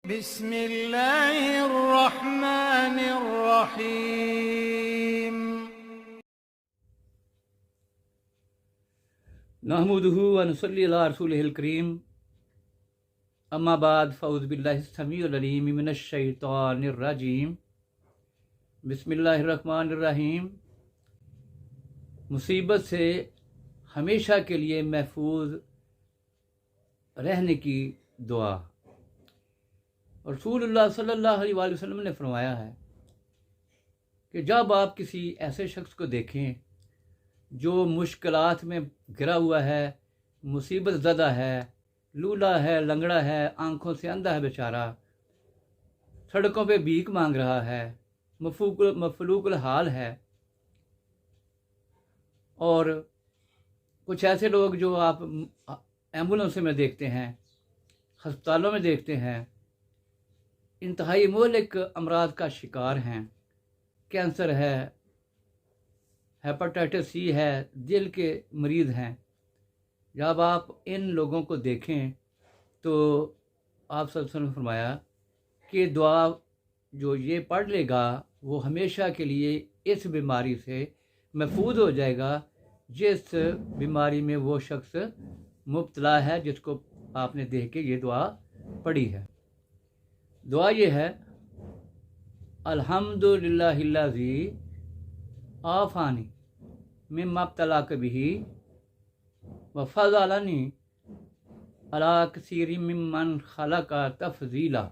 بسم اللہ الرحمن الرحیم نحمده ونصلی علی رسولہ الکریم اما بعد فاعوذ باللہ السمیع العلیم من الشیطان الرجیم بسم اللہ الرحمن الرحیم۔ مصیبت سے ہمیشہ کے لیے محفوظ رہنے کی دعا۔ رسول اللہ صلی اللہ علیہ وآلہ وسلم نے فرمایا ہے کہ جب آپ کسی ایسے شخص کو دیکھیں جو مشکلات میں گھرا ہوا ہے، مصیبت زدہ ہے، لولا ہے، لنگڑا ہے، آنکھوں سے اندھا ہے بیچارہ، سڑکوں پہ بھیک مانگ رہا ہے، مفلوق الحال ہے، اور کچھ ایسے لوگ جو آپ ایمبولینسوں میں دیکھتے ہیں، ہسپتالوں میں دیکھتے ہیں، انتہائی مہلک امراض کا شکار ہیں، کینسر ہے، ہیپاٹائٹس سی ہے، دل کے مریض ہیں۔ جب آپ ان لوگوں کو دیکھیں تو آپ صلی اللہ علیہ وسلم نے فرمایا کہ دعا جو یہ پڑھ لے گا وہ ہمیشہ کے لیے اس بیماری سے محفوظ ہو جائے گا جس بیماری میں وہ شخص مبتلا ہے، جس کو آپ نے دیکھ کے یہ دعا پڑھی ہے۔ دعا یہ ہے: الحمدللہ الذی عافانی مما ابتلاک بہ وفضلنی علی کثیر ممن خلق تفضیلا۔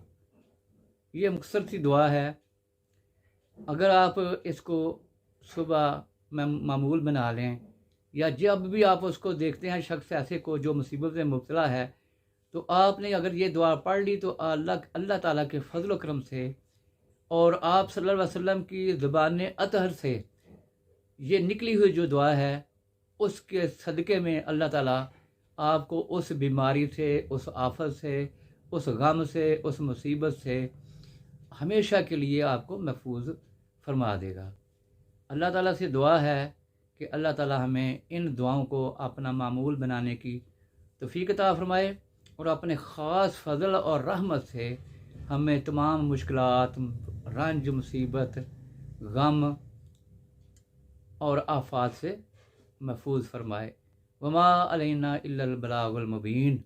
یہ مختصر سی دعا ہے، اگر آپ اس کو صبح میں معمول بنا لیں یا جب بھی آپ اس کو دیکھتے ہیں شخص ایسے کو جو مصیبت میں مبتلا ہے، تو آپ نے اگر یہ دعا پڑھ لی تو اللہ تعالیٰ کے فضل و کرم سے اور آپ صلی اللہ علیہ وسلم کی زبان اطہر سے یہ نکلی ہوئی جو دعا ہے، اس کے صدقے میں اللہ تعالیٰ آپ کو اس بیماری سے، اس آفت سے، اس غم سے، اس مصیبت سے ہمیشہ کے لیے آپ کو محفوظ فرما دے گا۔ اللہ تعالیٰ سے دعا ہے کہ اللہ تعالیٰ ہمیں ان دعاؤں کو اپنا معمول بنانے کی توفیق عطا فرمائے، اور اپنے خاص فضل اور رحمت سے ہمیں تمام مشکلات، رنج، مصیبت، غم اور آفات سے محفوظ فرمائے۔ وما علینا الا البلاغ المبین۔